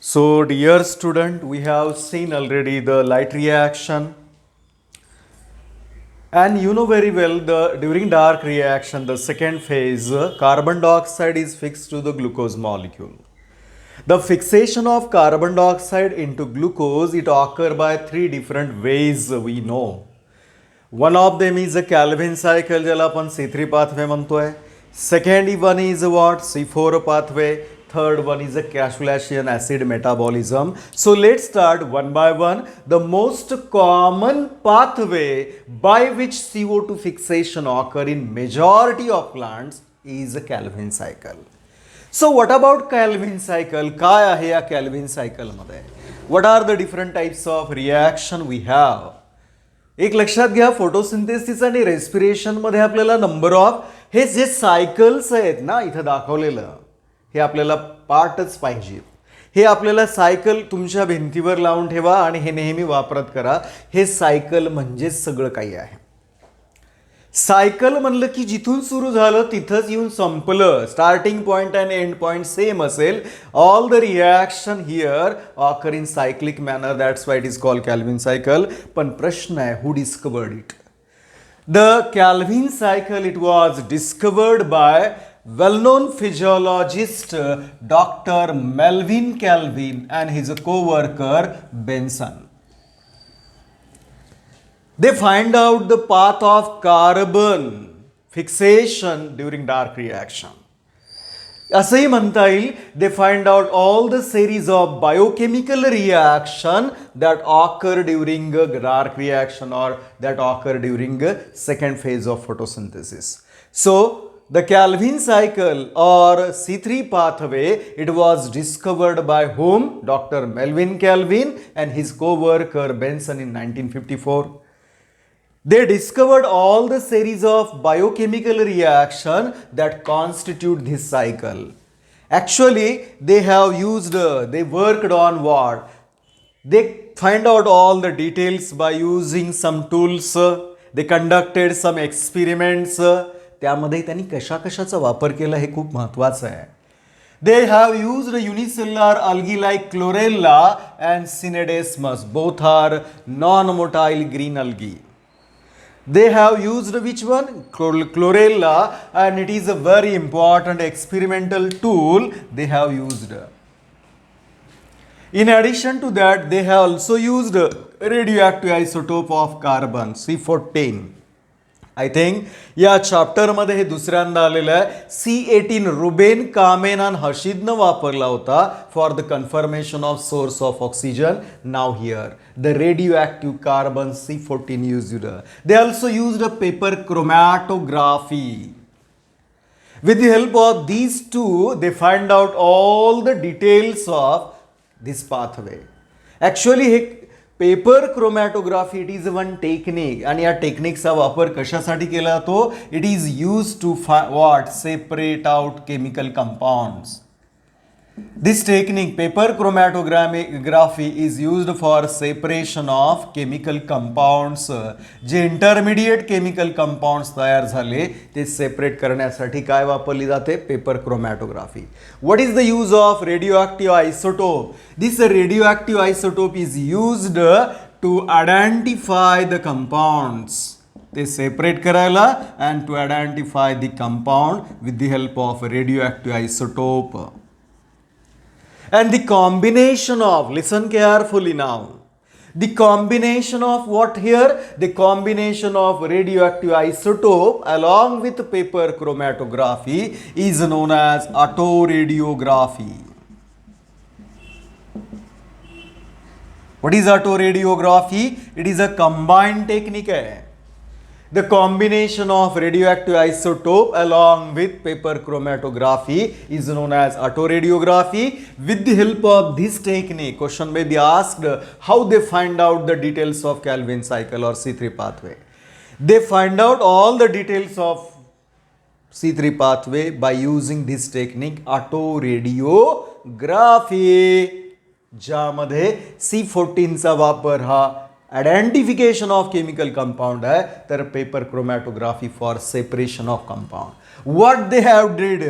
So, dear student, we have seen already the light reaction, and you know very well the during dark reaction, the second phase, carbon dioxide is fixed to the glucose molecule. The fixation of carbon dioxide into glucose it occur by three different ways we know. One of them is a Calvin cycle ज्याला आपण C3 pathway म्हणतोय. Second one is what? C4 pathway. Third one is a Cassiulasian acid metabolism. So let's start one by one. The most common pathway by which CO2 fixation occur in majority of plants is a Calvin cycle. So what about Calvin cycle? काय आहे या Calvin cycle मध्ये? What are the different types of reaction we have? एक लक्षात घ्या, photosynthesis आणि respiration मध्ये आपल्याला नंबर ऑफ हे जे सायकल्स आहेत ना इथं दाखवलेलं हे आपल्याला पार्टच पाहिजे. हे आपल्याला सायकल तुमच्या भिंतीवर लावून ठेवा आणि हे नेहमी वापरत करा. हे सायकल म्हणजेच सगळं काही आहे. सायकल म्हणलं की जिथून सुरू झालं तिथंच येऊन संपलं. Starting point and end point same असेल. All the reaction here occur in cyclic manner. That's why it is called Calvin cycle. पण प्रश्न आहे, who discovered it? The Calvin cycle it was discovered by well-known physiologist Dr. Melvin Calvin and his co-worker Benson. They find out the path of carbon fixation during dark reaction. असंही म्हणता येईल, they find out all the series of biochemical reaction that occur during a dark reaction or that occur during a second phase of photosynthesis. So the Calvin cycle or C3 pathway, it was discovered by whom? Dr. Melvin Calvin and his co-worker Benson in 1954. They discovered all the series of biochemical reaction that constitute this cycle. Actually, they have used, they worked on what? They find out all the details by using some tools. They conducted some experiments. त्यामध्ये त्यांनी कशा कशाचा वापर केला हे खूप महत्त्वाचं आहे. They have used unicellular algae like chlorella and Synedesmus. Both are non-motile green algae. They have used which one? Chlorella, and it is a very important experimental tool they have used. In addition to that, they have also used radioactive isotope of carbon, C14. I think या चॅप्टरमध्ये हे दुसऱ्यांदा आलेलं आहे. C18 Reuben कामेन आणि हशीदनं वापरला होता for the confirmation of source of oxygen. Now here the radio active carbon C14 used. They also used a paper chromatography. With the help of these two they find out all the details of this pathway. Actually हे paper chromatography it is one technique आणि या टेक्निकचा वापर कशासाठी केला जातो? It is use to what? Separate out chemical compounds. This technique paper chromatography is used for separation of chemical compounds. जे intermediate chemical compounds तयार झाले ते सेपरेट करण्यासाठी काय वापरली जाते? Paper chromatography. What is the use of radio isotope? This radio isotope is used to identify the compounds. ते separate करायला and to identify the compound with the help of radio isotope. And the combination of, listen carefully now, the combination of what here? The combination of radioactive isotope along with paper chromatography is known as autoradiography. What is autoradiography? It is a combined technique. The combination of radioactive isotope along with paper chromatography is known as autoradiography. With the help of this technique, question may be asked, how they find out the details of Calvin cycle or C3 pathway? They find out all the details of C3 pathway by using this technique, autoradiography, ज्यामध्ये C14 चा वापर हा identification of chemical compound आहे, तर paper chromatography for separation of compound. What they have did?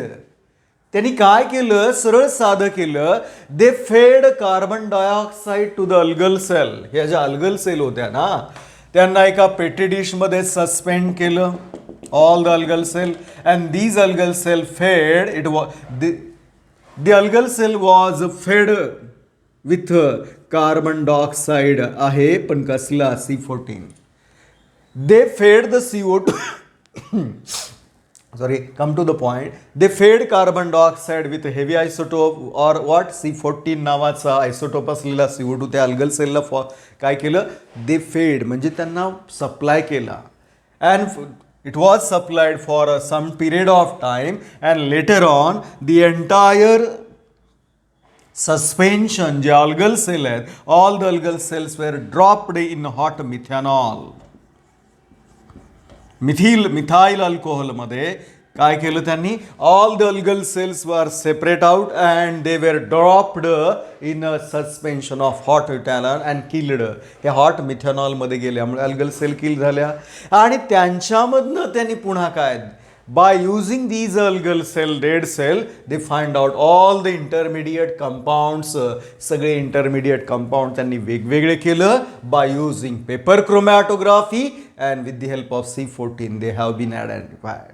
त्यांनी काय केलं, सरळ साधं केलं, they fed carbon dioxide to the algal cell. ह्या ज्या अल्गल सेल होत्या ना, त्यांना एका पेटी डिशमध्ये सस्पेंड केलं, all the algal cell, and these algal cell fed it was the algal cell was fed with carbon dioxide आहे, पण कसला, C14. They fed the CO2 sorry, come to the point. They fed carbon dioxide with heavy isotope or what, C14 नावाचा isotope असलेला CO2 त्या algal सेलला काय केलं, they फेड म्हणजे त्यांना सप्लाय केला, and it was supplied for some period of time, and later on the entire suspension जे अल्गल सेल आहेत, all the algal cells were dropped in hot methanol. Methyl अल्कोहोलमध्ये काय केलं त्यांनी, all the algal cells were separate out and they were dropped in a suspension of hot methanol and killed. हे hot मिथॅनॉलमध्ये गेल्यामुळे algal sale किल झाल्या, आणि त्यांच्यामधनं त्यांनी पुन्हा काय, by using these algal cell, dead cell, they find out all the intermediate compounds, सगळे intermediate compound त्यांनी वेगवेगळे केलं by using paper chromatography and with the help of C14 they have been identified.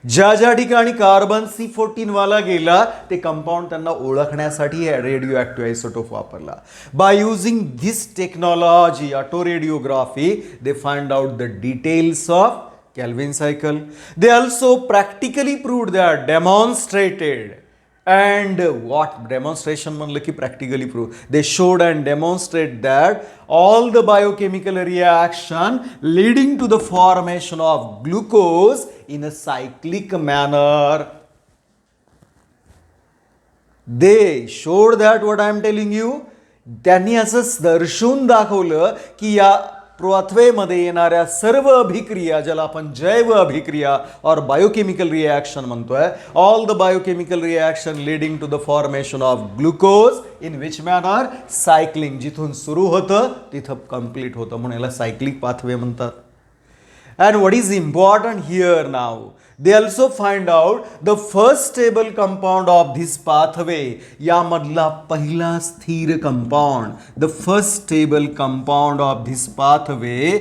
ज्या ज्या ठिकाणी कार्बन C14 वाला गेला ते कंपाऊंड त्यांना ओळखण्यासाठी रेडिओ ॲक्टिव्ह आयसोटोप वापरला. By using this technology auto radiography they find out the details of Kelvin cycle. They also practically proved that, demonstrated, and what demonstration म्हणलं की practically prove. They showed and demonstrate that all the biochemical reaction leading to the formation of glucose in a cyclic manner. They showed that what I am telling you. त्यांनी असं दर्शवून दाखवलं की या पाथवेमध्ये येणाऱ्या सर्व अभिक्रिया, ज्याला आपण जैव अभिक्रिया और बायोकेमिकल रिएक्शन म्हणतोय, all the biochemical reaction leading to the formation of glucose in which manner, cycling, जिथून सुरू होतं तिथं कंप्लीट होतं, म्हणून याला सायक्लिक पाथवे म्हणतात. And what is important here now, they also find out the first stable compound of this pathway, यामधला पहिला स्थिर compound, the first stable compound of this pathway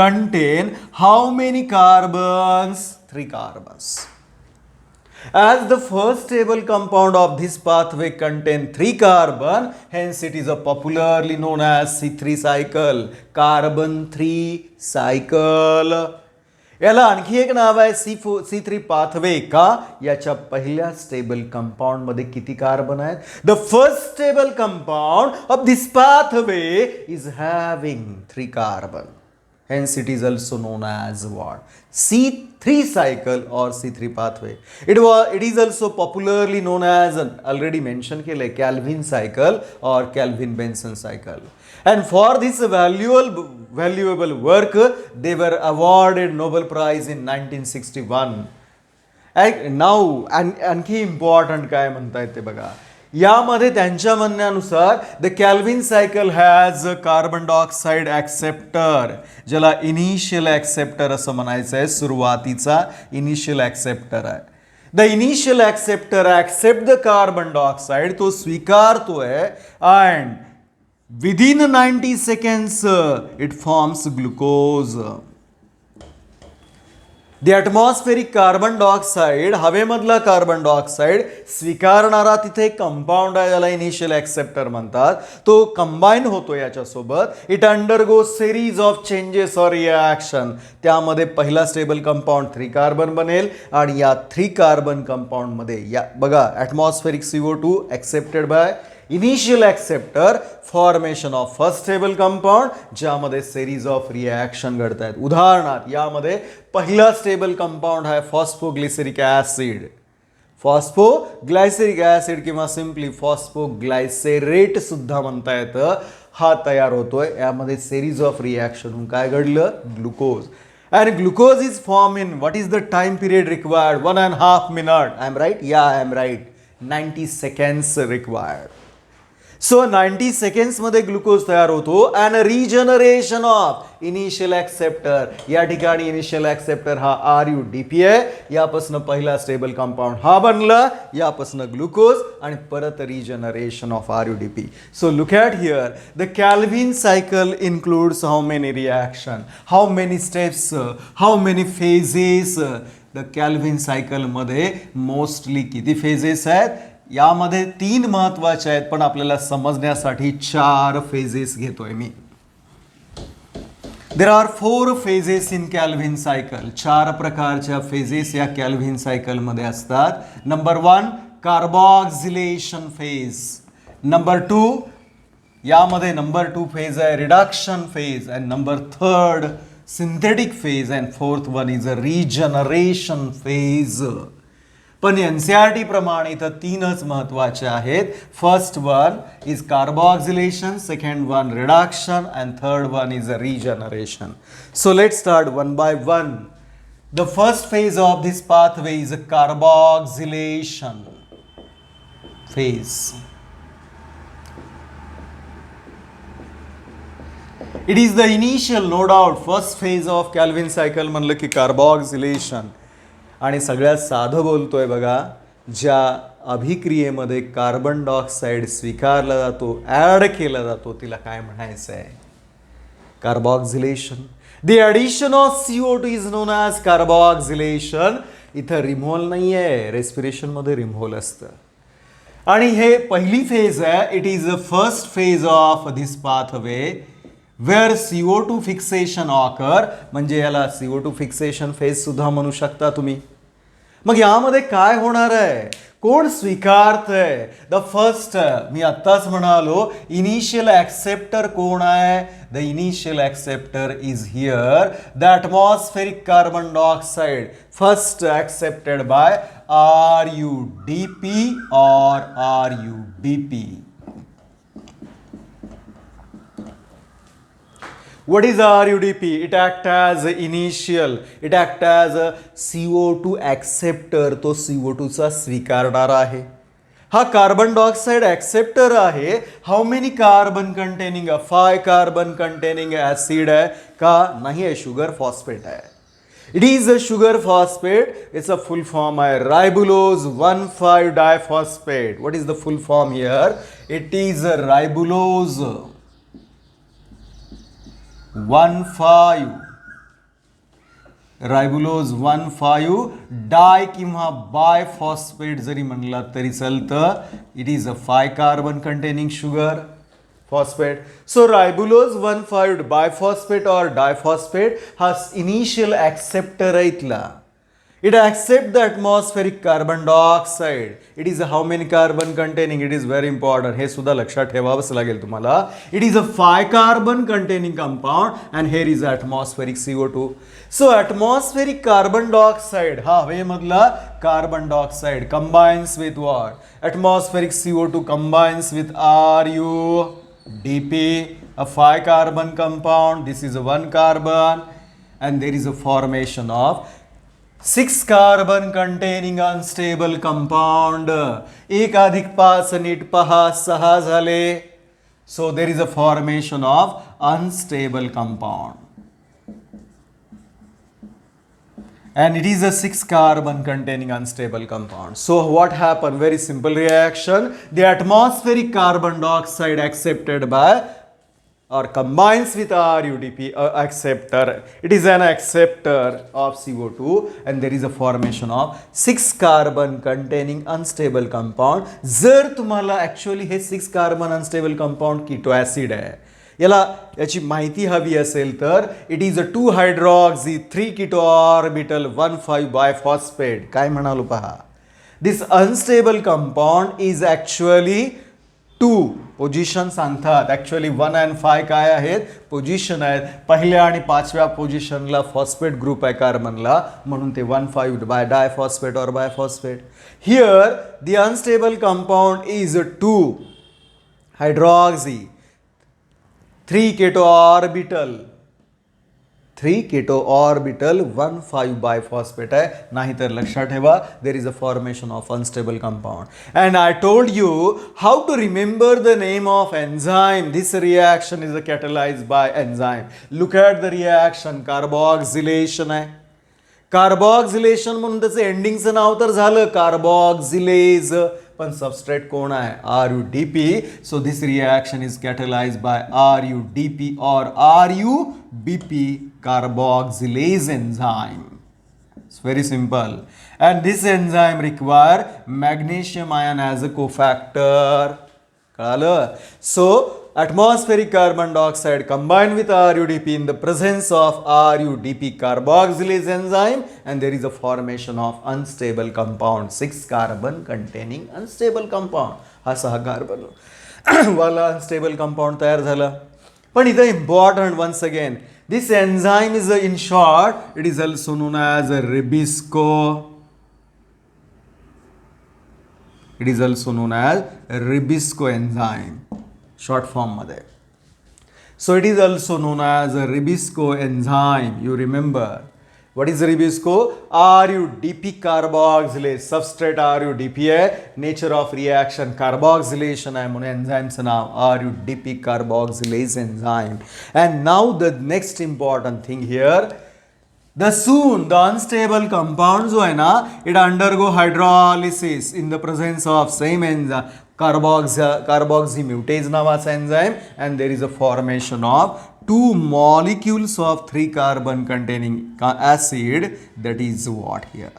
contain how many carbons? 3 carbons. As the first stable compound of this pathway contain 3 carbon, hence it is a popularly known as C3 cycle, carbon 3 cycle. याला आणखी एक नाव आहे C3 pathway का, याच्या पहिल्या stable compound मध्ये किती carbon आहेत. The first stable compound of this pathway is having 3 carbon, hence it is also known as what, C3 cycle or C3 pathway. It is also popularly known as, already mentioned केले, Calvin cycle or Calvin Benson cycle. And for this valuable work they were awarded Nobel Prize in 1961. And now आणखी important काय म्हणतायत ते बघा. यामध्ये त्यांच्या म्हणण्यानुसार the Calvin cycle has carbon dioxide acceptor, ज्याला इनिशियल ॲक्सेप्टर असं म्हणायचं आहे, सुरुवातीचा इनिशियल ॲक्सेप्टर आहे. The initial acceptor accept the carbon dioxide, तो स्वीकारतोय, and within 90 seconds it forms glucose. The atmospheric carbon dioxide, हवेमधला कार्बन डायऑक्साईड स्वीकारणारा तिथे कंपाऊंड आहे, ज्याला इनिशियल ॲक्सेप्टर म्हणतात, तो कंबाईन होतो याच्यासोबत. It undergo series of changes or reaction, त्यामध्ये पहिला स्टेबल कंपाऊंड 3 कार्बन बनेल, आणि या 3 कार्बन कंपाऊंडमध्ये या बघा, atmospheric CO2 accepted by initial acceptor, formation of first stable compound, ज्यामध्ये सिरीज ऑफ रिॲक्शन घडत आहेत. उदाहरणार्थ यामध्ये पहिला स्टेबल कंपाऊंड आहे फॉस्फोग्लिसरिक ॲसिड, फॉस्फोग्लायसेरिक ॲसिड किंवा सिम्पली फॉस्फोग्लायसेरेट सुद्धा म्हणता येतं, हा तयार होतोय. यामध्ये सिरीज ऑफ रिॲक्शन होऊन काय घडलं, glucose. And glucose is formed in, what is the time period required? 1.5 minutes. I am right? Yeah, I am right. 90 seconds required. So 90 सेकंड्समध्ये ग्लुकोज तयार होतो and regeneration of initial acceptor. या ठिकाणी initial acceptor हा RUDP आहे. यापासून पहिला stable compound हा बनला, यापासून ग्लुकोज आणि परत regeneration of RUDP. So look at here the Calvin cycle includes how many reaction, how many steps, how many phases. The Calvin सायकलमध्ये मोस्टली किती फेजेस आहेत? यामध्ये 3 महत्वाचे आहेत, पण आपल्याला समजण्यासाठी 4 फेजेस घेतोय मी. There are 4 phases in Calvin cycle. 4 प्रकारच्या फेजेस या कॅल्व्हिन सायकलमध्ये असतात. Number 1 कार्बॉक्सिलेशन phase. नंबर 2 यामध्ये नंबर 2 फेज आहे reduction phase, and number 3 synthetic phase, and 4th one is a regeneration phase. पण NCERT प्रमाणे इथं 3च महत्वाचे आहेत. First one is carboxylation, second one reduction, and third one is a regeneration. So let's start one by one. The first phase of this pathway is a carboxylation phase. It is the initial, no doubt, first phase of Calvin cycle म्हणलं की कार्बॉक्सिलेशन. आणि सगळ्यात साधं बोलतोय बघा, ज्या अभिक्रियेमध्ये carbon dioxide स्वीकारला जातो, ॲड केला जातो, तिला काय म्हणायचं आहे? Carboxylation. The addition of CO2 is known as carboxylation. इथं रिमोल नाही आहे, रेस्पिरेशनमध्ये रिमोल असतं. आणि हे पहिली फेज आहे. It is the first phase of this pathway where CO2 fixation occur. म्हणजे याला CO2 फिक्सेशन फेज सुद्धा म्हणू शकता तुम्ही. मग यामध्ये काय होणार आहे? कोण स्वीकारतंय? द फर्स्ट, मी आत्ताच म्हणालो, इनिशियल ॲक्सेप्टर कोण आहे? The initial acceptor is here the atmospheric carbon dioxide, first accepted by RUDP or RUBP. What is RUDP? It acts as initial. It acts as a CO2 acceptor. तो CO2 चा स्वीकारणार आहे. हा carbon dioxide acceptor आहे. How many carbon containing? 5 carbon containing acid आहे का? नाही आहे, शुगर फॉस्फेट आहे. It is a sugar phosphate. It's a full form आहे ribulose 1,5 diphosphate. What is the full form here? It is a ribulose 1,5 ribulose 1,5 di किंवा bi phosphate जरी म्हणला तरी चालतं. It is a 5 carbon containing sugar phosphate. So ribulose 1,5 biphosphate और diphosphate हा initial acceptor आहे इथला. It accepts the atmospheric carbon dioxide. It is how many carbon containing? It is very important. हे सुद्धा लक्षात ठेवावंच लागेल तुम्हाला. It is a 5 carbon containing compound and here is atmospheric CO2. So atmospheric carbon dioxide हा हवेमधला carbon dioxide combines with what? Atmospheric CO2 combines with RUDP, a 5 carbon compound. This is a 1 carbon and there is a formation of 6 carbon containing unstable compound. 1 अधिक 5 नीट पहा 6 झाले. So there is a formation of unstable compound and it is a 6 carbon containing unstable compound. So what happened? Very simple reaction. The atmospheric carbon dioxide accepted by or combines with RUDP acceptor. It is an acceptor of CO2 and there is a formation of 6 carbon containing unstable compound. जर तुम्हाला actually हे 6 carbon unstable compound keto acid आहे, याची माहिती हवी असेल तर it is a 2 hydroxy 3 keto orbital 1,5 biphosphate. काय म्हणालो पहा, this unstable compound is actually 2 position सांगतात. ॲक्च्युअली 1 and 5 काय आहेत? पोझिशन आहेत. पहिल्या आणि 5व्या पोझिशनला फॉस्फेट ग्रुप आहे कार्बनला, म्हणून ते 1,5 bi diphosphate or biphosphate. Here the unstable compound is 2 hydroxy 3 keto orbital 3 keto orbital 1 5 biphosphate आहे, नाहीतर लक्षात ठेवा there is a formation of unstable compound. And I told you how to remember the name of enzyme. This reaction is catalyzed by enzyme. Look at the reaction, carboxylation आहे. कार्बॉक्सिलेशन म्हणून त्याचं एंडिंगचं नाव तर झालं कार्बॉक्सिलेज, पण सबस्ट्रेट कोण आहे RUDP. So this reaction is catalysed by RUDP or RUBP, carboxylase enzyme. It's very simple. And this enzyme require magnesium ion as a cofactor. So atmospheric carbon dioxide combined with RUDP in the presence of RUDP carboxylase enzyme, and there is a formation of unstable compound, 6 carbon containing unstable compound. हा 6 carbon वाला unstable compound तयार झाला. पण इथं important once again, this enzyme is in short, it is also known as a Ribisco. It is also known as Ribisco enzyme, short form मध्ये. So it is also known as a Ribisco enzyme. You remember what is Ribisco? RUDP carboxylase, substrate RUDP है, nature of reaction carboxylation है, म्हणून enzymeचं नाव RUDP carboxylase enzyme. And now the next important thing here, the unstable compound जो है ना, it undergo hydrolysis in the presence of same enzyme, carboxymutase नावाचा enzyme, and there is a formation of 2 molecules of 3 carbon containing acid. That is what here.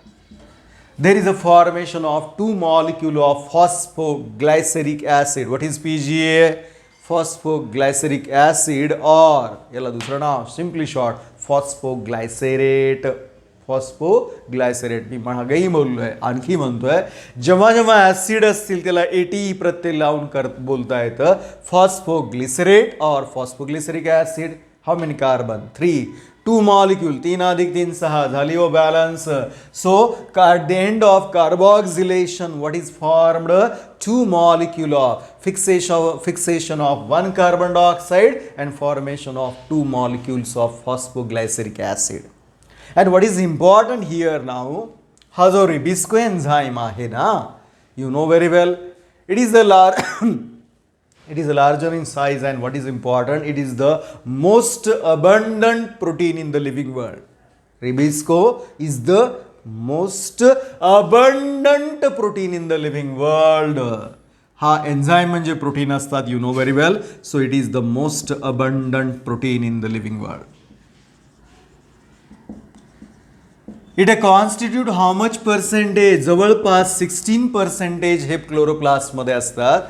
There is a formation of 2 molecules of phosphoglyceric acid. What is PGA? Phosphoglyceric acid, or याला दुसरं नाव simply short phosphoglycerate. फॉस्फोग्लायसरेट. मी मागेही बोललोय, आणखी म्हणतोय, जेव्हा जेव्हा acid असतील त्याला ATE प्रत्यय लावून बोलता येतं फॉस्फोग्लिसरेट और phosphoglyceric acid. How many carbon? 3. 2 molecule, 3 अधिक 3 6 झाली हो balance. So at the end of carboxylation what is formed? 2 molecule of fixation of 1 carbon dioxide and formation of 2 molecules of phosphoglyceric acid. And what is important here now, हा जो Ribisco enzyme आहे ना, you know very well, it is it is larger in size, and what is important, it is the most abundant protein in the living world. Ribisco is the most abundant protein in the living world. हा enzyme म्हणजे protein असतात, you know very well. So it is the most abundant protein in the living world. It constitute how much percentage? जवळपास 16% हे chloroplast मध्ये असतात.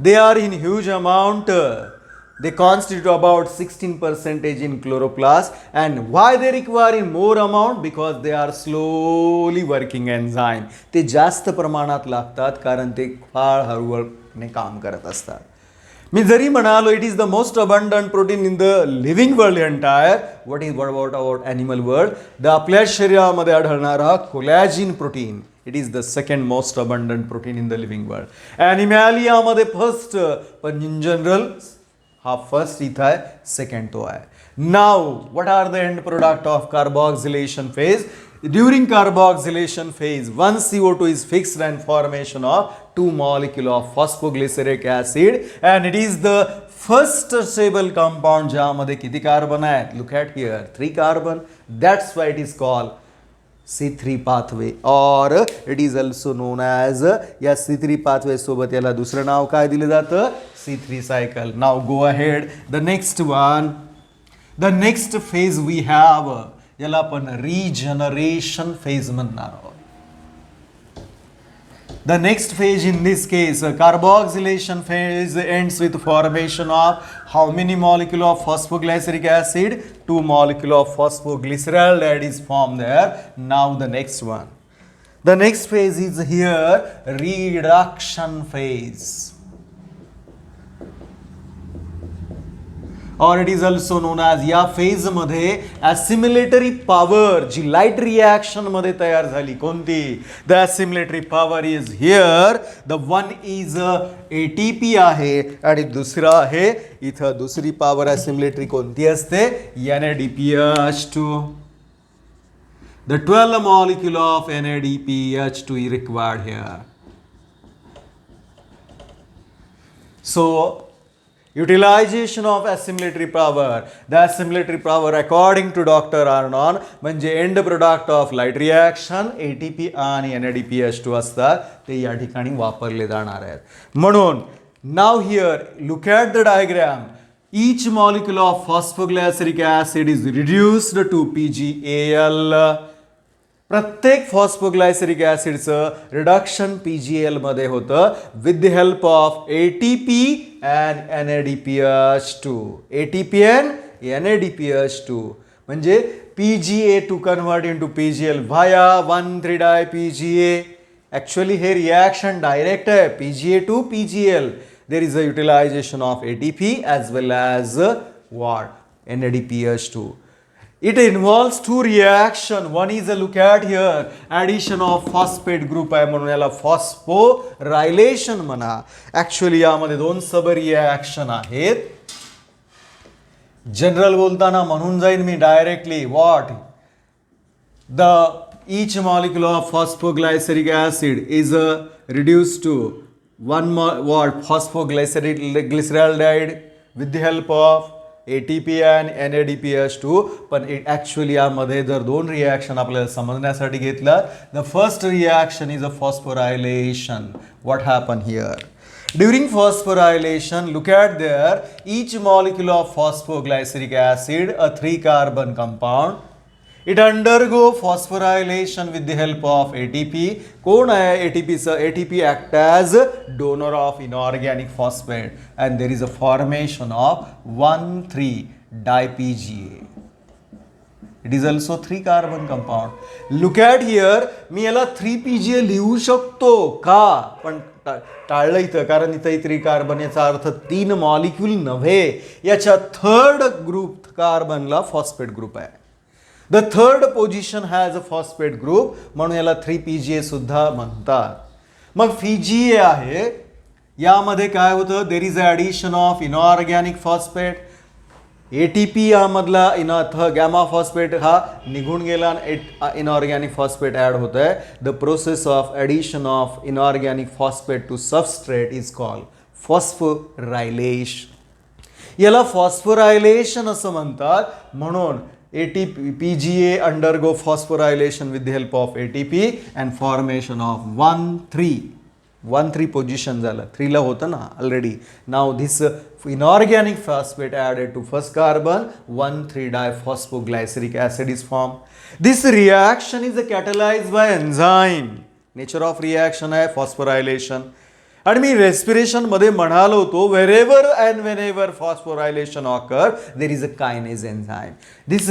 They are in huge amount. They constitute about 16% in chloroplast. And why they require in more amount? Because they are slowly working enzyme. ते जास्त प्रमाणात लागतात कारण ते फार हळूहळूने काम करत असतात. मी जरी म्हणालो it is the most abundant protein in the living world entire, what about animal world? The आपल्या शरीरामध्ये आढळणारा collagen protein, it is the second most abundant protein in the living world. ॲनिमॅलियामध्ये फर्स्ट, पण इन जनरल हा first इथं आहे, second तो आहे. Now what are the end product of carboxylation phase? During carboxylation phase, one CO2 is fixed and formation of 2 molecule of phosphoglyceric acid, and it is the first stable compound ज्यामध्ये किती carbon आहेत? Look at here, 3 carbon. That's why it is called C3 pathway, or it is also known as या C3 pathway सोबत याला दुसरं नाव काय दिलं जातं? C3 cycle. Now go ahead. The next one, the next phase we have, याला आपण regeneration phase म्हणणार आहोत. The next phase in this case, carboxylation phase ends with formation of how many molecule of phosphoglyceric acid? 2 molecule of phosphoglycerol that is formed there. Now the next one. The next phase is here, reduction phase. or it is also known as, या phase मध्ये assimilatory power जी light reaction मध्ये तयार झाली कोणती, the assimilatory power is here, the one is ATP आहे आणि दुसरा आहे इथं दुसरी पॉवर assimilatory कोणती असते, NADPH2. The 12 molecule of NADPH2 is required here. So utilization of assimilatory power, the assimilatory power according to Dr. Arnon म्हणजे end product of light reaction ATP आणि NADPH2 असतात, ते या ठिकाणी वापरले जाणार आहेत. म्हणून now here look at the diagram, each molecule of phosphoglyceric acid is reduced to PgAl. प्रत्येक फॉस्फोग्लायसेरिक ॲसिडचं रिडक्शन PgAl मध्ये होतं with the help of ATP and NADPH2. ATP and NADPH2 म्हणजे PGA to convert into PgAl via 1,3-di-PGA. Actually हे reaction direct आहे PGA to PgAl. There is a utilization of ATP as well as what? NADPH2. It involves two reaction. One is a look at here, addition of phosphate group आहे म्हणून याला phosphorylation म्हणा. Actually यामध्ये दोन सब reaction आहेत. General बोलताना म्हणून जाईन मी directly what, the each molecule of phosphoglyceric acid is reduced to one what phosphoglyceraldehyde with the help of ATP and NADPH2. पण ॲक्च्युअली यामध्ये जर दोन रिॲक्शन आपल्याला समजण्यासाठी घेतलं, the first reaction is a phosphorylation. What happen here during phosphorylation, look at there each molecule of phosphoglyceric acid, a 3-carbon compound, it undergo phosphorylation with the help of ATP. कोण आहे ATPचं? ATP act as donor of inorganic phosphate and there is a formation of 1,3-di-PGA. It is also 3-carbon compound. Look at here, मी याला 3-PGA लिहू शकतो का, पण टाळलं इथं, कारण इथं 3-कार्बन याचा अर्थ 3 मॉलिक्यूल नव्हे, याच्या थर्ड ग्रुप कार्बनला फॉस्फेट ग्रुप आहे. The third position has a phosphate group म्हणून याला 3-PGA सुद्धा म्हणतात. मग PGA आहे, यामध्ये काय होतं, there is addition of inorganic phosphate. ATP यामधला गॅमा फॉस्फेट हा निघून गेला, इनऑर्गॅनिक फॉस्फेट ॲड होत आहे. The process of addition of inorganic phosphate to substrate is called phosphorylation. याला फॉस्फोरायलेशन असं म्हणतात. म्हणून PGA undergo phosphorylation with the help of ATP and formation of 1,3 position झालं, 3 ला होतं ना already. Now this inorganic phosphate added to first carbon, 1,3-diphosphoglyceric acid is formed. This reaction is catalyzed by enzyme. Nature of reaction आहे phosphorylation. आणि मी respiration मध्ये म्हणालो होतो, wherever and whenever phosphorylation occur, there is a kinase enzyme. This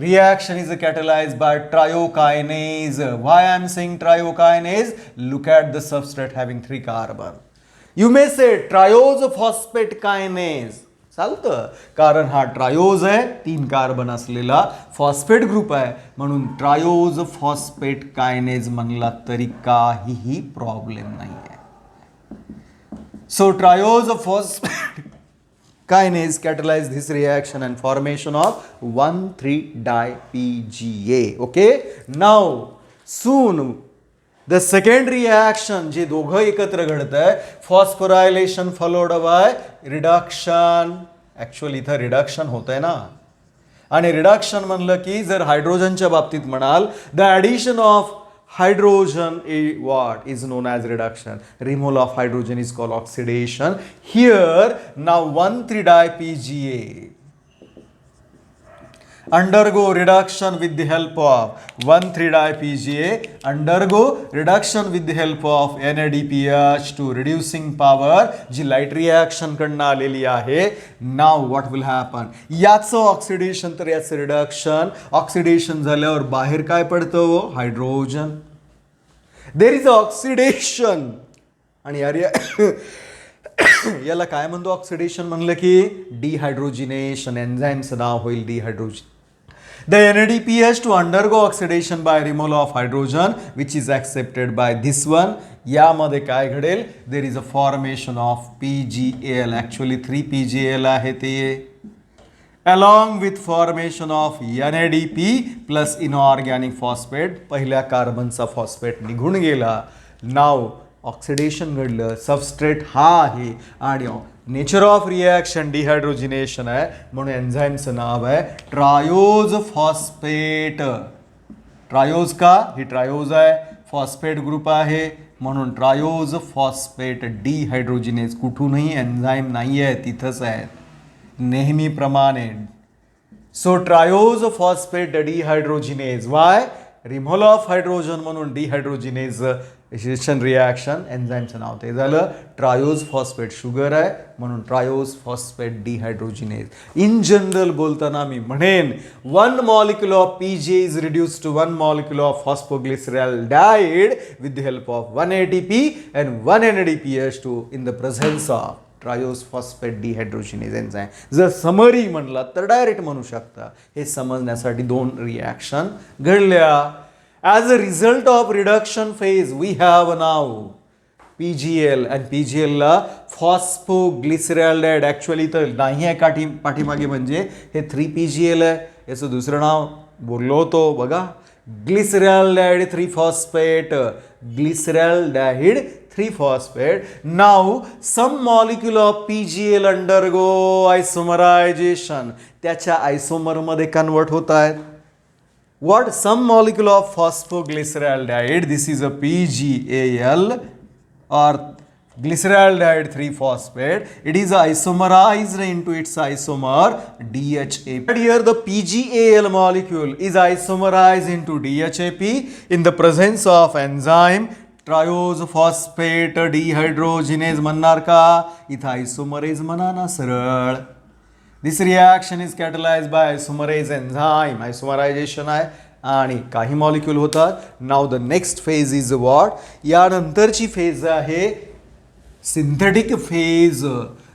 reaction is catalyzed by triokinase. Why I am saying triokinase? Look at the substrate having 3 carbon. You may say triose phosphate kinase. चालतं, कारण हा triose आहे, 3 carbon असलेला phosphate group आहे, म्हणून triose phosphate kinase म्हणला तरी काहीही प्रॉब्लेम नाही आहे. So triose phosphate kinase catalyze this reaction and formation of 1,3-di-PGA. Okay, now soon the second reaction जे दोघं एकत्र घडत आहे, phosphorylation followed by reduction. Actually इथं रिडक्शन होत आहे ना, आणि रिडक्शन म्हणलं की जर हायड्रोजनच्या बाबतीत म्हणाल, the addition of hydrogen what is known as reduction. Removal of hydrogen is called oxidation. Here now 1,3-di-PGA undergo reduction with the help of 1,3-di-PGA undergo reduction with the help of NADPH2 reducing power जी light reaction कडनं आलेली आहे. Now what will happen? याचं oxidation तर याचं reduction. Oxidation झाल्यावर बाहेर काय पडतं? हायड्रोजन. देर इज ऑक्सिडेशन आणि याला काय म्हणतो ऑक्सिडेशन म्हणलं की डिहायड्रोजिनेशन, एन्झाईमचं नाव होईल डिहायड्रोजन. The NADPH to undergo oxidation by removal of hydrogen which is accepted by this one. यामध्ये काय घडेल? There is a formation of PgAl. Actually 3 PgAl आहे ते. Along with formation of NADP plus inorganic phosphate. पहिल्या कार्बनचा phosphate निघून गेला. Now oxidation घडलं. Substrate हा आहे आणि नेचर ऑफ रिॲक्शन डिहायड्रोजिनेशन आहे म्हणून एन्झाईमचं नाव आहे ट्रायोज फॉस्फेट. ट्रायोज का? ही ट्रायोज आहे, फॉस्फेट ग्रुप आहे म्हणून ट्रायोज फॉस्फेट डिहायड्रोजिनेज. कुठूनही एन्झाईम नाही आहे, तिथंच आहे नेहमीप्रमाणे. So triose phosphate dehydrogenase. Why? Removal of hydrogen म्हणून डिहायड्रोजिनेज रिॲक्शन, एन्झाईमचं नाव ते झालं ट्रायोज फॉस्फेट. शुगर आहे म्हणून ट्रायोज फॉस्फेट डिहायड्रोजिनेज. इन जनरल बोलताना मी म्हणेन 1 molecule of PGA is reduced to 1 molecule of phosphoglyceraldehyde with the help of 1 ATP and 1 NADPH2 in the presence of triose phosphate dehydrogenase enzyme. जर summary म्हणला तर direct म्हणू शकता. हे समजण्यासाठी 2 रिॲक्शन घडल्या. As a result of reduction phase, we have now PGL and PGL ला phosphoglyceraldehyde. Actually तर नाही आहे पाठीमागे, म्हणजे हे 3 PGL आहे. याचं दुसरं नाव बोललो होतो बघा, ग्लिसरॅल्डेहाइड 3-phosphate. ग्लिसरॅल्डेहाइड 3-phosphate. Now some molecule of PGL undergo isomerization. त्याच्या आयसोमरमध्ये कन्वर्ट होत आहेत. What? Some molecule of phosphoglyceraldehyde, this is a PGAL or glyceraldehyde 3-phosphate. It is isomerized into its isomer DHAP. Here the PGAL molecule is isomerized into DHAP in the presence of enzyme triose phosphate dehydrogenase. म्हणणार का? इथं isomerase म्हणा ना सरळ. This reaction is catalysed by isomerase enzyme. Isomerisation आहे आणि काही molecule होतात. Now the next phase is what? यानंतरची फेज आहे synthetic phase.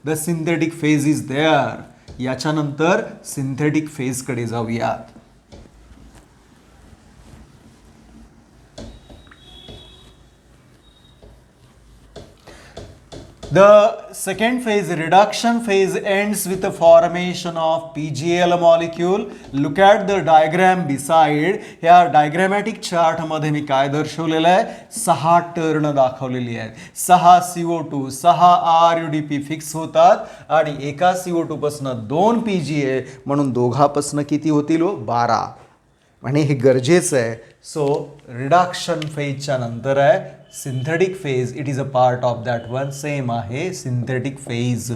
The synthetic phase is there. याच्यानंतर सिंथेटिक फेजकडे जाऊयात. The second phase, reduction phase, ends with the formation of PGL molecule. Look at the diagram beside. ह्या डायग्रॅमॅटिक chart मध्ये मी काय दर्शवलेलं आहे? 6 turn दाखवलेली आहेत. 6 CO2, 6 RUDP फिक्स होतात आणि एका CO2 पासून 2 PGA म्हणून दोघापासून किती होतील? 12. आणि हे गरजेचं आहे. सो रिडक्शन फेजच्या नंतर आहे synthetic phase. It is a part of that one. Same आहे synthetic phase.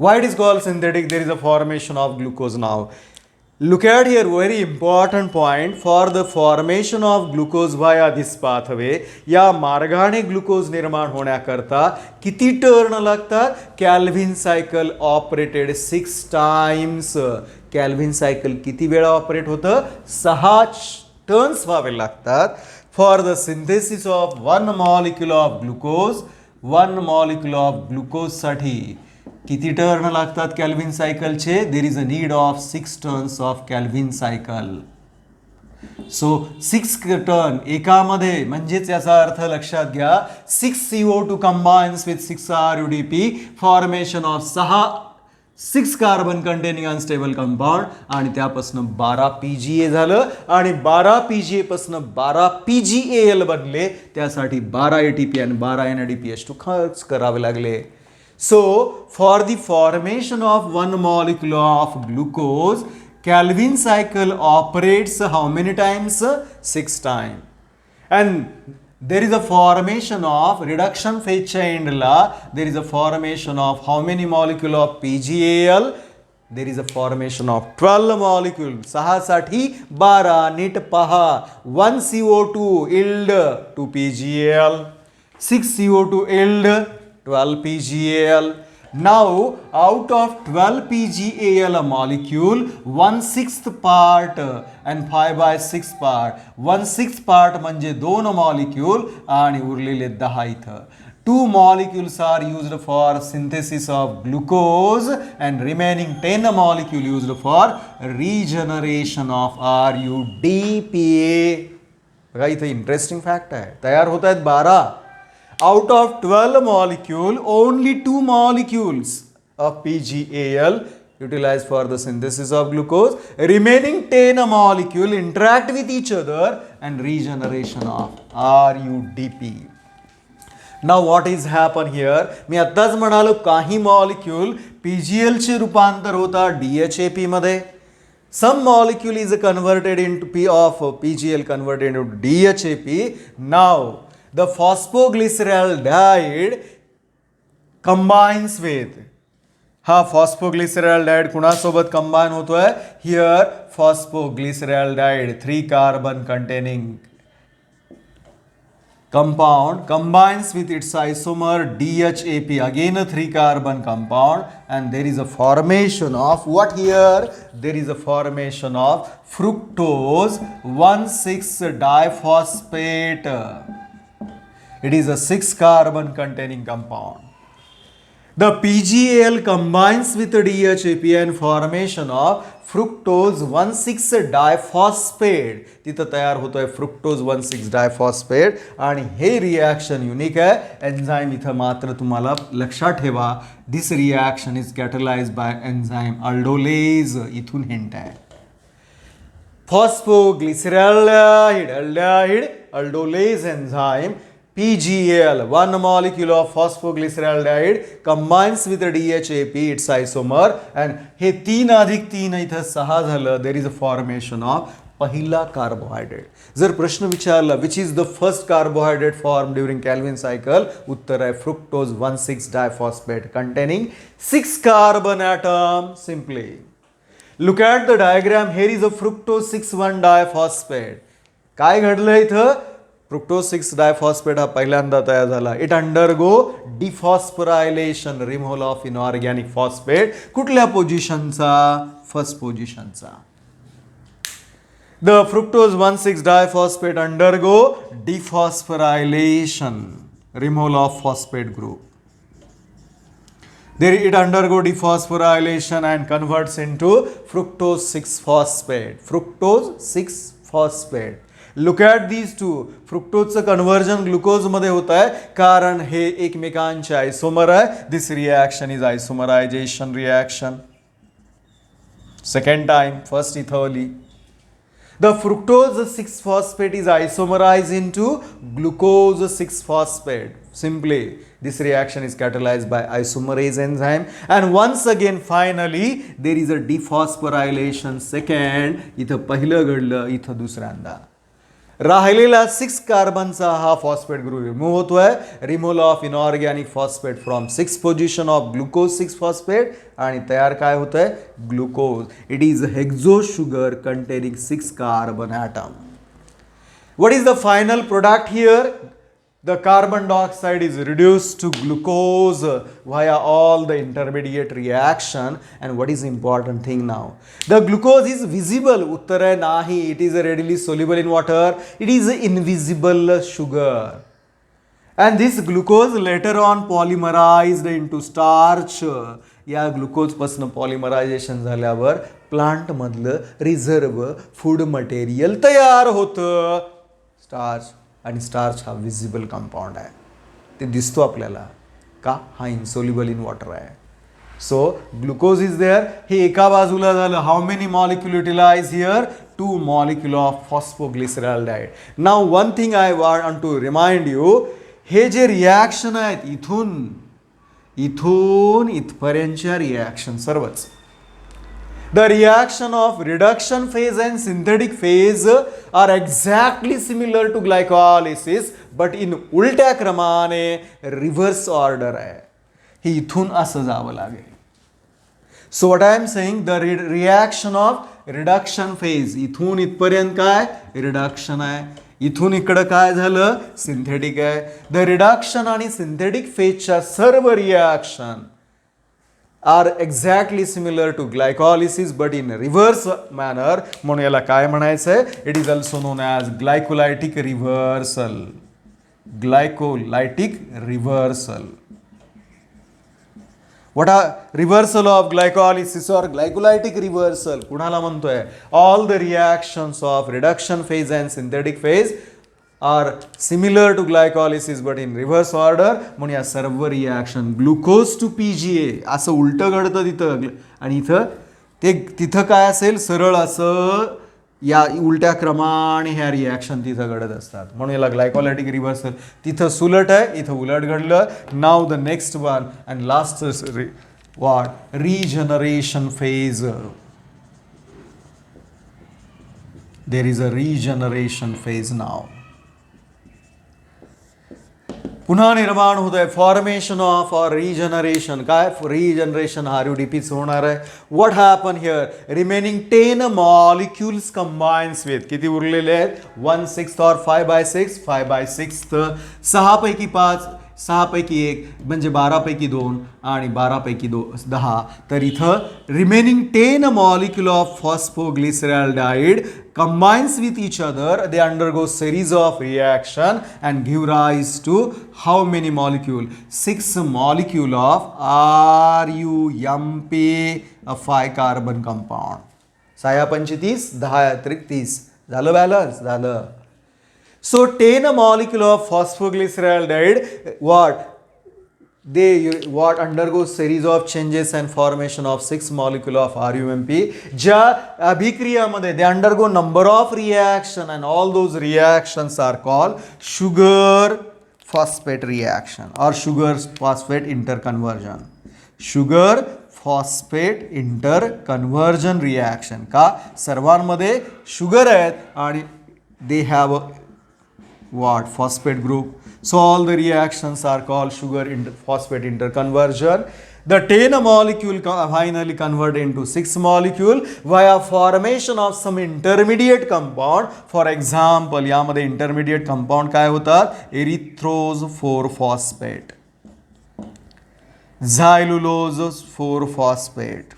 Why it is called synthetic? There is a formation of glucose now. Look at here, very important point. For the formation of glucose via this pathway, या मार्गाने glucose निर्माण होण्याकरता किती turn लागतात? Calvin cycle operated 6 times. Calvin cycle किती वेळा operate होतं? 6 turns व्हावे लागतात. For the synthesis of 1 molecule of glucose. 1 molecule of ग्लुकोजसाठी किती टर्न लागतात कॅल्व्हिन सायकलचे? There is a need of 6 turns of Calvin cycle. So 6 turn एकामध्ये, म्हणजेच याचा अर्थ लक्षात घ्या 6 CO2 combines with 6 RUDP, formation of 6 carbon containing unstable compound आणि त्यापासून 12 PGA झालं आणि 12 PGA पासून 12 PGAL बनले. त्यासाठी 12 ATP आणि 12 NADPH2 खर्च करावे लागले. So for the formation of 1 molecule of glucose, Calvin cycle operates how many times? 6 times. And there is a formation of reduction phase end la. There is a formation of how many molecule of PGAL? There is a formation of 12 molecule. 6 साठी 12. नीट पहा. 1 CO2 yield 2 PGAL. 6 CO2 yield 12 PGAL. Now, out of 12 PgAl a molecule, 1/6 part and 5/6 part. 1/6 part म्हणजे 2 molecule आणि उरलेले 10 इथं. 2 molecules are used for synthesis of glucose and remaining 10 molecule used for regeneration of RUDPA. बघा इथं interesting fact आहे. तयार होत आहेत 12. Out of 12 molecule, only 2 molecules of PgAl utilized for the synthesis of glucose. Remaining 10 molecule interact with each other and regeneration of RUDP. Now what is happen here? मी आत्ताच म्हणालो काही molecule PgL चे रूपांतर होतात DHAP मध्ये. Some molecule is converted into PgL converted into DHAP. Now the phosphoglyceraldehyde combines with हा phosphoglyceraldehyde कुणासोबत combine होतोय? Here phosphoglyceraldehyde 3 carbon containing compound combines with its isomer DHAP, again a 3 carbon compound, and there is a formation of what here? There is a formation of fructose 1,6 diphosphate. It is a 6 carbon containing compound. The PgAl combines with the DHAP and formation of fructose 1,6 diphosphate. तिथं तयार होतोय fructose 1,6 diphosphate आणि हे reaction unique आहे. Enzyme इथं मात्र तुम्हाला लक्षात ठेवा, this reaction is catalysed by enzyme aldolase. इथून हिंट आहे. Phosphoglyceraldehyde, aldehyde, aldolase enzyme PgAl, 1 molecule of phosphoglyceraldehyde combines with the DHAP, its isomer, and हे 3 अधिक 3 इथं 6 झालं. There is a formation of पहिला कार्बोहायड्रेट. जर प्रश्न विचारला which is the first carbohydrate form during Calvin cycle, उत्तर आहे fructose 1,6 diphosphate containing 6 carbon atom. Simply look at the diagram. Here is a fructose 6,1 diphosphate. काय घडलं इथं? फ्रुक्टोज 6 डायफॉस्फेट हा पहिल्यांदा तयार झाला. It undergo dephosphorylation, removal of inorganic phosphate. कुठल्या पोझिशनचा? फर्स्ट पोझिशनचा. The fructose 1,6 diphosphate undergo dephosphorylation, removal of phosphate group. There it undergo dephosphorylation and converts into fructose 6-phosphate. Fructose 6-phosphate. Look at these two. फ्रुक्टोजचं conversion ग्लुकोजमध्ये होत आहे कारण हे एकमेकांचे आयसोमर आहे. This reaction is isomerisation reaction. Second time, first इथं आली. The fructose 6-phosphate is isomerized into glucose 6-phosphate. Simply, this reaction is catalyzed by isomerase enzyme. And once again, finally, there is a dephosphorylation. Second, इथं पहिलं घडलं, इथं दुसऱ्यांदा. राहिलेला 6 कार्बनचा हा फॉस्फेट ग्रुप रिमूव्ह होतोय. Removal of inorganic phosphate from 6 position of glucose 6-phosphate आणि तयार काय होतंय? Glucose. It is hexo sugar containing 6 carbon atom. What is the final product here? The carbon dioxide is reduced to glucose via all the intermediate reaction. And what is the important thing now? The glucose is visible. उत्तर है नाही. It is readily soluble in water. It is invisible sugar. And this glucose later on polymerized into starch. या glucose पासून पॉलिमरायझेशन झाल्यावर plant मधलं reserve food material तयार होतं, starch. आणि स्टार्च हा विजिबल कंपाऊंड आहे. ते दिसतो आपल्याला का? हा इन्सोल्युबल इन वॉटर आहे. So glucose is there. हे एका बाजूला झालं. How many molecule utilise here? 2 molecule of phosphoglyceraldehyde. Now one thing I want to remind you, हे जे रिॲक्शन आहेत इथून इथपर्यंतच्या रिॲक्शन सर्वच, the reaction of reduction phase and synthetic phase are exactly similar to glycolysis, but in उलट्या क्रमाने reverse order आहे. हे इथून असं जावं लागेल. So what I am saying, the reaction of reduction phase, इथून इथपर्यंत काय? रिडक्शन आहे. इथून इकडं काय झालं? सिंथेटिक आहे. द रिडक्शन आणि सिंथेटिक फेजच्या सर्व reaction are exactly similar to glycolysis but in reverse manner, म्हणून याला काय म्हणायचं आहे? It is also known as glycolytic reversal. Glycolytic reversal. What are reversal of glycolysis or glycolytic reversal? कुणाला म्हणतोय? All the reactions of reduction phase and synthetic phase are similar to glycolysis but in reverse order. म्हणून या सर्व reaction glucose to PGA असं उलटं घडतं तिथं, आणि इथं ते तिथं काय असेल? सरळ असं या उलट्या क्रमाने ह्या रिॲक्शन तिथं घडत असतात, म्हणून याला ग्लायकोलायटिक रिव्हर्सल. तिथं सुलट आहे, इथं उलट घडलं. नाव the next one and last what regeneration phase. There is a regeneration phase now. पुन्हा निर्माण होत आहे फॉर्मेशन ऑफ और रिजनरेशन. काय रिजनरेशन? RUDPच होणार आहे. What happen here? Remaining 10 molecules combines with, किती उरलेले आहेत? 1/6 और 5/6. 5/6 6 पैकी 5, 6 पैकी 1 म्हणजे 12 पैकी 2 आणि 12 पैकी 10. तर इथं remaining 10 molecule of phosphoglyceraldehyde combines with each other, they undergo series of reaction and give rise to how many molecule? 6 molecule of RUMP, a 5 carbon compound. 6×5 = 10, 30. झालं बॅलन्स? झालं. So 10 molecule of phosphoglyceraldehyde, they undergo series of changes and formation of 6 molecule of RUMP. ज्या अभिक्रियामध्ये they undergo number of reaction and all those reactions are called sugar phosphate reaction or sugar phosphate interconversion. Sugar phosphate interconversion reaction. का? सर्वांमध्ये sugar आहेत आणि they have phosphate group. So all the reactions are called sugar phosphate interconversion. The 10 molecule finally convert into 6 molecule via formation of some intermediate compound. For example, यामध्ये intermediate compound काय होतात? Erythrose 4-phosphate, xylulose 4-phosphate,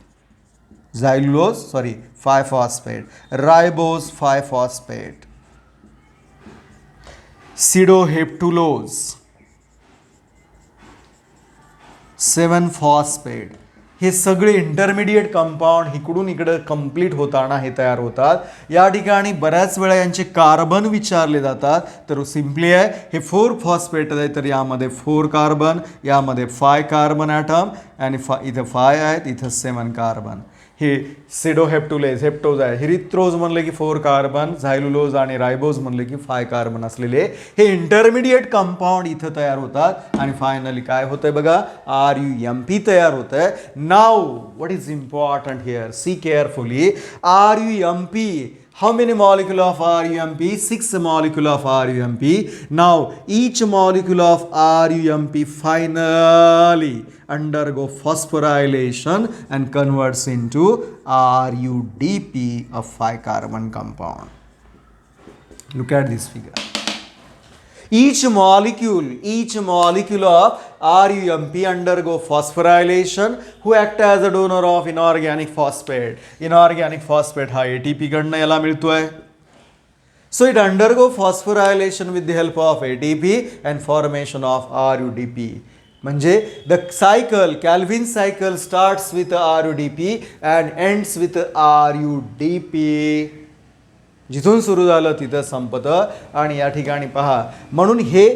5-phosphate, ribose 5-phosphate, pseudoheptulose 7-phosphate. हे सगळे intermediate compound इकडून इकडे complete होताना हे तयार होतात. या ठिकाणी बऱ्याच वेळा यांचे कार्बन विचारले जातात, तर सिम्पली आहे हे 4-phosphate आहे, तर यामध्ये 4 कार्बन, यामध्ये 5 कार्बन ॲटम आणि इथं 5 आहेत, इथं 7 कार्बन. हे सिडोहेप्टुलेज हेप्टोज आहे. हिरिथ्रोज म्हणले की 4 कार्बन, झायलुलोज आणि रायबोज म्हणले की 5 कार्बन असलेले हे इंटरमिडिएट कंपाऊंड इथं तयार होतात आणि फायनली काय होतंय बघा? RUMP तयार होतंय. Now what is important here? See carefully. RUMP, how many molecule of RUMP? 6 molecule of RUMP. Now each molecule of RUMP finally undergo phosphorylation and converts into RUDP, a 5 carbon compound. Look at this figure. Each molecule of RUMP undergo phosphorylation who act as a donor of inorganic phosphate. Inorganic phosphate हा ATP कडनं याला मिळतोय. So it undergo phosphorylation with the help of ATP and formation of RUDP. म्हणजे the cycle, Calvin cycle starts with RUDP and ends with RUDP. जिथून सुरू झालं तिथं संपतं. आणि या ठिकाणी पहा, म्हणून हे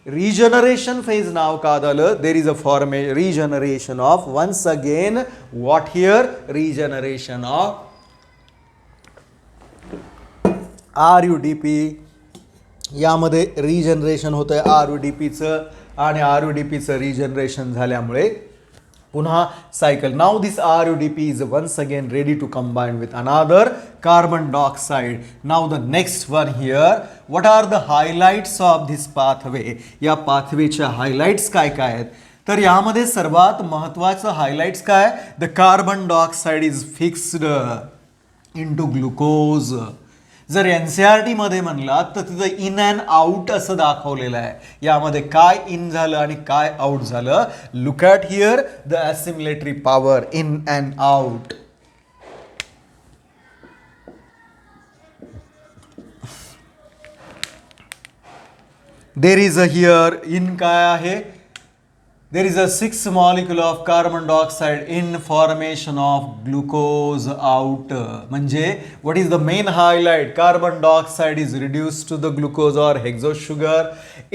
रिजनरेशन फेज नाव का झालं? There is a regeneration of, once again what here? Regeneration of RUDP. यामध्ये रिजनरेशन होतंय RUDPचं आणि RUDPचं रिजनरेशन झाल्यामुळे पुन्हा cycle. Now this RUDP is once again ready to combine with another carbon dioxide. Now the next one here, what are the highlights of this pathway? या पाथवेच्या highlights काय काय आहेत? तर यामध्ये सर्वात महत्त्वाचं highlights काय? The carbon dioxide is fixed into glucose. जर NCERT मध्ये म्हणलात तर तिथं इन अँड आउट असं दाखवलेलं आहे. यामध्ये काय इन झालं आणि काय आउट झालं. Look at here the assimilatory power in and out. There is a here in काय आहे. There is a 6 molecule of carbon dioxide in formation of glucose out. म्हणजे what is the main highlight? Carbon dioxide is reduced to the glucose or hexose sugar.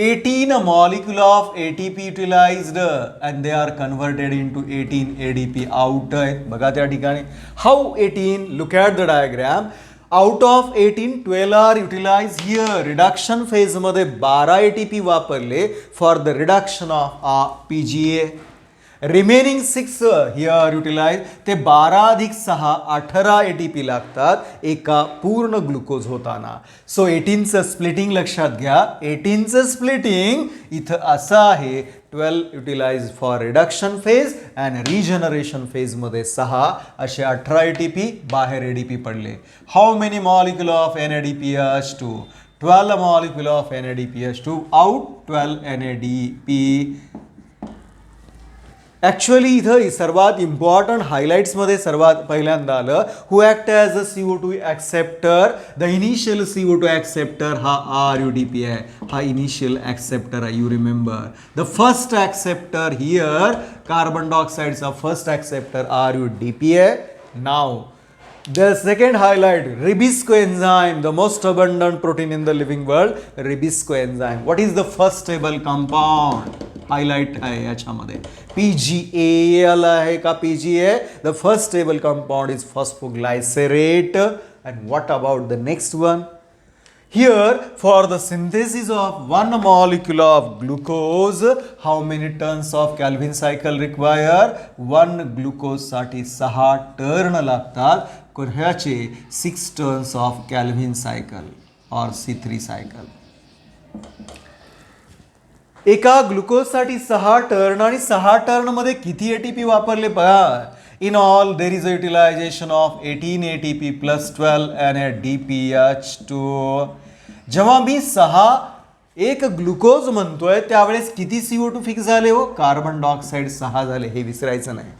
18 molecule of ATP utilized and they are converted into 18 ADP out. बघा त्या ठिकाणी. How 18? Look at the diagram. Out of 18, 12 are utilized here. Reduction phase मध्ये 12 ATP वापरले for the reduction of PGA. Remaining 6 here utilized. ते 12 अधिक 6 18 ATP लागतात एका पूर्ण ग्लुकोज होताना. सो 18चं स्प्लिटिंग लक्षात घ्या. 18चं स्प्लिटिंग इथं असं आहे. 12 utilise for reduction phase and regeneration फेजमध्ये 6 असे 18 ATP बाहेर ADP पडले. How many molecule of NADPH2? 12 molecule of NADPH2 out 12 NADP. Actually इथं सर्वात इम्पॉर्टंट हायलाईट्समध्ये सर्वात पहिल्यांदा आलं who act as a CO2 acceptor. The initial CO2 acceptor हा RUDP आहे. हा इनिशियल ॲक्सेप्टर आहे. You remember the first acceptor here carbon डायऑक्साईडचा फर्स्ट ॲक्सेप्टर RUDP आहे. नाव the second highlight ribisco enzyme, the most abundant protein in the living world. Ribisco enzyme. What is the first stable compound? Highlight आहे याच्यामध्ये. PGA आहे का PGA? The first stable compound is phosphoglycerate. And what about the next one? Here, for the synthesis of one molecule of glucose, how many turns of Calvin cycle require? One glucose साठी 6 turn लागतात. ह्याचे 6 turns of Calvin cycle or C3 cycle. एका ग्लुकोजसाठी 6 turn आणि 6 turn मध्ये किती ATP वापरले बघा. In all, there is a utilization of 18 ATP plus 12 NADPH2. जेव्हा मी 6 एक ग्लुकोज म्हणतोय त्यावेळेस किती CO2 फिक्स झाले हो? कार्बन डायऑक्साईड 6 झाले. हे विसरायचं नाही.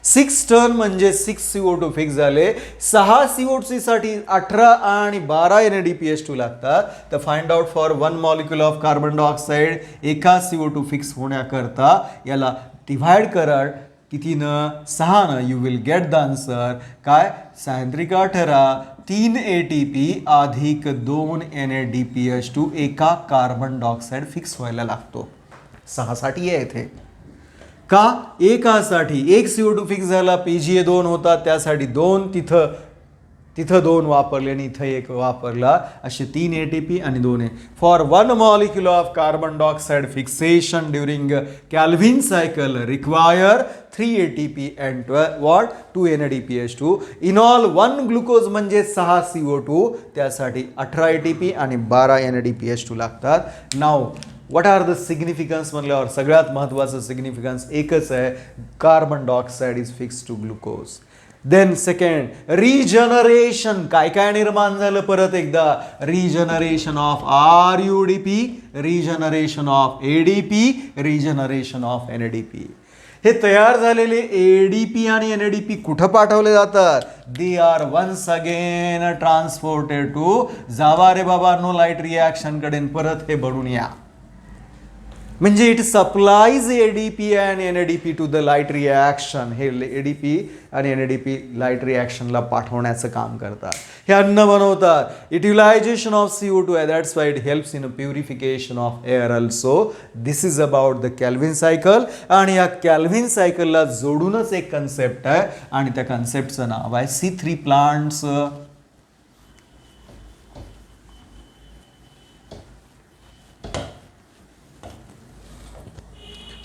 6 टर्न म्हणजे 6 CO2 फिक्स झाले. 6 CO2 साठी 18 आणि 12 NADPH2 लागतात. तर find out for one molecule of carbon dioxide एका CO2 फिक्स होण्याकरता याला डिव्हाइड करा कितीनं? 6नं. You will get the answer. काय? 18 3 ATP अधिक 2 NADPH2 एका कार्बन डायऑक्साईड फिक्स व्हायला लागतो. 6 साठी आहे इथे. का? एकासाठी एक CO2 फिक्स झाला. PGA 2 होता त्यासाठी 2 तिथं 2 वापरले आणि इथं 1 वापरला. असे 3 ATP आणि 2 आहे. For one molecule of carbon dioxide fixation during Calvin cycle require 3 ATP and 2 NADPH2. In all one glucose म्हणजे 6 CO2 त्यासाठी 18 ATP आणि 12 NADPH2 लागतात. Now what are the significance म्हणल्यावर सगळ्यात महत्त्वाचं सिग्निफिकन्स एकच आहे. Carbon dioxide is fix to glucose. Then second regeneration. काय काय निर्माण झालं परत एकदा? Regeneration of RUDP, regeneration of ADP, regeneration of NADP. हे तयार झालेले ADP आणि NADP कुठं पाठवले जातात? They are once again transported to जावा रे बाबा नो लाईट रिॲक्शन कडे परत हे बढून या. म्हणजे it supplies ADP and NADP to the light reaction. हे ADP आणि NADP लाईट रिॲक्शनला पाठवण्याचं काम करतात. हे अन्न बनवतात. युटिलायझेशन ऑफ CO2 आहे. That's why it helps in purification of air also. This is about the Calvin cycle. आणि या कॅल्व्हिन सायकलला जोडूनच एक कन्सेप्ट आहे आणि त्या कन्सेप्टचं नाव आहे C3 plants.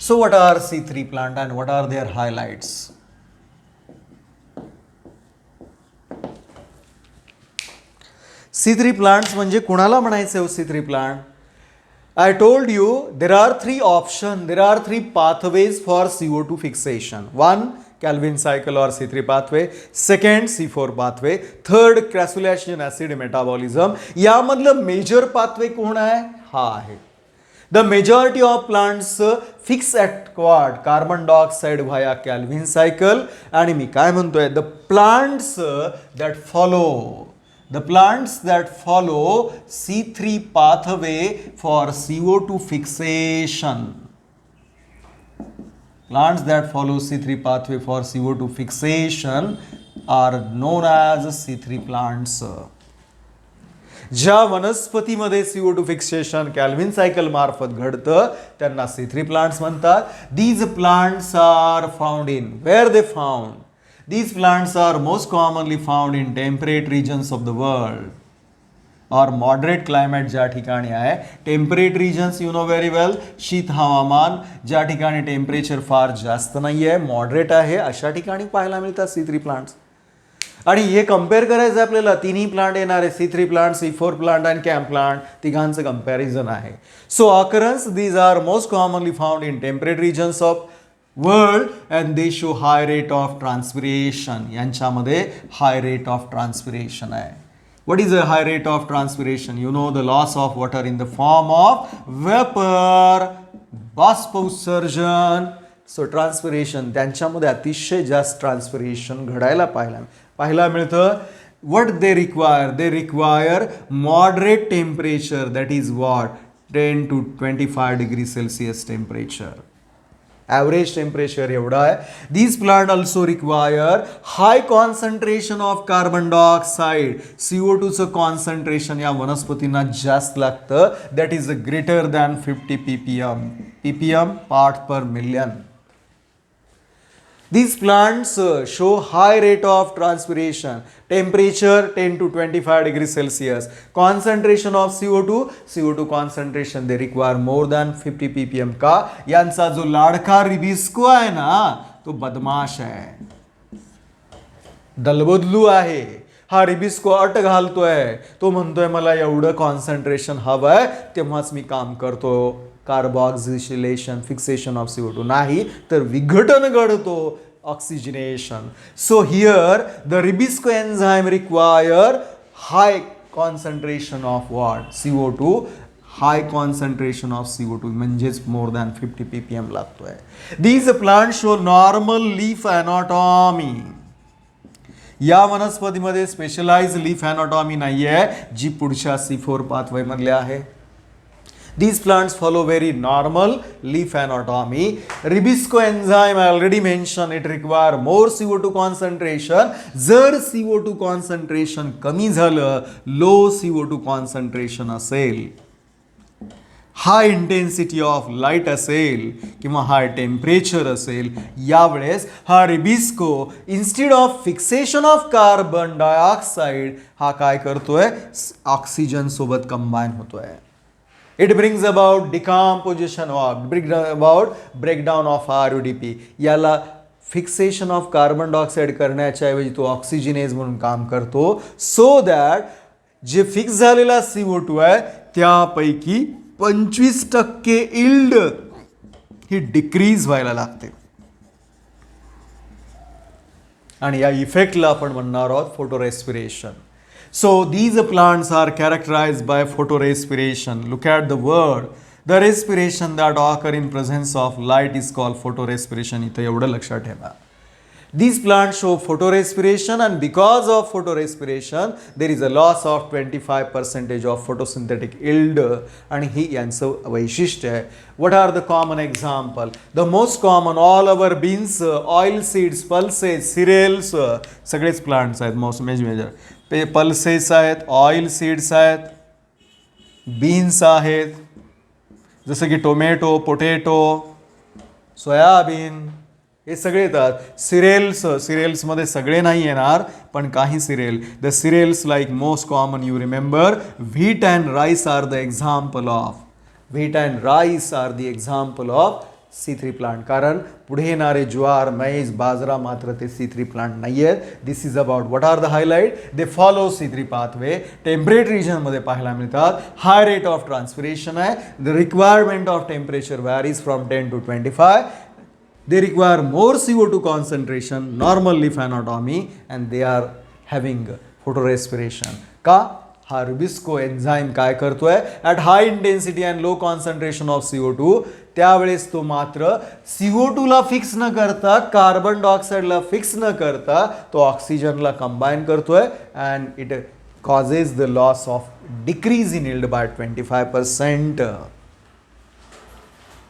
So what are C3 plant and what are their highlights? C3 plants म्हणजे कुणाला म्हणायचे हो C3 plant? I told you there are 3 options, there are 3 pathways for CO2 fixation. One, Calvin cycle or C3 pathway. Second, C4 pathway. Third, crassulacean acid metabolism. यामधलं major pathway कोण आहे? हा आहे. The majority of plants fix at quad carbon dioxide via Calvin cycle. आणि मी काय म्हणतोय, the plants that follow C3 pathway for CO2 fixation. Plants that follow C3 pathway for CO2 fixation are known as C3 plants. ज्या वनस्पतीमध्ये CO2 fixation कॅल्व्हिन cycle मार्फत घडतं त्यांना C3 plants म्हणतात. These plants are found in where they found. These plants are most commonly found in temperate regions of the world or moderate climate ज्या ठिकाणी आहे. Temperate regions you know very well, शीत हवामान ज्या ठिकाणी temperature फार जास्त नाही आहे, मॉडरेट आहे, अशा ठिकाणी पाहायला मिळतात C3 प्लांट्स. आणि हे कम्पेअर करायचं आपल्याला, तिन्ही प्लांट येणार आहे, C3 प्लांट, C4 प्लांट आणि कॅम्प प्लांट, तिघांचं कम्पॅरिझन आहे. So occurrence these are most commonly found in temperate regions of world and they show high rate of transpiration. यांच्यामध्ये हाय रेट ऑफ ट्रान्सपिरेशन आहे. What is a high rate of transpiration? You know, the loss of water in the form of vapor, बाष्पोत्सर्जन. So transpiration त्यांच्यामध्ये अतिशय जास्त transpiration घडायला पाहायला मिळतं. What they require moderate temperature, that is what 10 to 25 degrees Celsius temperature. Average temperature एवढा आहे. These plants also require high concentration of carbon dioxide. CO2 चं concentration या वनस्पतींना जास्त लागतं. That is greater than 50 ppm. ppm part per million. These plants show high rate of transpiration, temperature 10 to 25 degrees Celsius, concentration of CO2 concentration they require more than 50 ppm. का? यांचा जो लाडका रिबिस्को आहे ना, तो बदमाश आहे, दलबदलू आहे. हा रिबिस्को अट घालतोय, तो म्हणतोय मला एवढं कॉन्सन्ट्रेशन हवंय तेव्हाच मी काम करतो. कार्बोक्सिलेशन फिक्सेशन ऑफ CO2 नाही तर विघटन घडतो, oxygenation. So here the rubisco enzyme require high concentration of what CO2, high concentration of CO2 म्हणजेच मोर दॅन 50 ppm लागतोय. These plant show normal leaf anatomy. या वनस्पतीमध्ये स्पेशलाइज लीफ अॅनाटॉमी नाही आहे जी पुढच्या C4 पाथवे मधले आहे. These plants follow very normal leaf anatomy. Ribisco enzyme I already mentioned, it require more CO2 concentration. जर CO2 concentration कमी झालं, low CO2 concentration असेल, हाय इंटेन्सिटी ऑफ लाईट असेल किंवा हाय टेम्परेचर असेल, यावेळेस हा rubisco instead of fixation of carbon dioxide हा काय करतोय, ऑक्सिजन सोबत कंबाईन होतोय. It brings about decomposition or breakdown of RUDP. याला फिक्सेशन ऑफ कार्बन डायऑक्साइड करण्याच्या ऐवजी तो ऑक्सिजनेज म्हणून काम करतो. सो दॅट जे फिक्स झालेला CO2 आहे त्यापैकी 25% इल्ड ही डिक्रीज व्हायला लागते. आणि या इफेक्टला आपण म्हणणार आहोत फोटोरेस्पिरेशन. So these plants are characterized by photorespiration. Look at the word. The respiration that occur in presence of light is called photorespiration. इथं एवढं लक्षात ठेवा. These plants show photorespiration, and because of photorespiration there is a loss of 25% of photosynthetic yield. आणि ही यांचं वैशिष्ट्य आहे. What are the common example? The most common all over beans, oil seeds, pulses, cereals, सगळेच plants आहेत most major. Pulses आहेत, oil seeds आहेत, beans आहेत, जसं की टोमॅटो, पोटॅटो, सोयाबीन, हे सगळे येतात. सिरियल्समध्ये सगळे नाही येणार पण काही cereal. The cereals like most common you remember wheat and rice are the example of C3 plant. कारण पुढे येणारे ज्वार, मैज, बाजरा मात्र ते C3 प्लांट नाही आहेत. This is about what are the highlight. They follow C3 pathway. Temperate रिजनमध्ये पाहायला मिळतात. हाय रेट ऑफ ट्रान्सपिरेशन आहे. The requirement of temperature varies from 10 to 25. they require more CO2 concentration, normal leaf anatomy, and they are having photorespiration. का हा Rubisco enzyme काय करतोय at high intensity and low concentration of CO2, त्यावेळेस तो मात्र CO2 ला fix न करता कार्बन डायऑक्साईडला फिक्स न करता तो ऑक्सिजनला कंबाईन करतोय and it causes the loss of decrease in yield by 25%.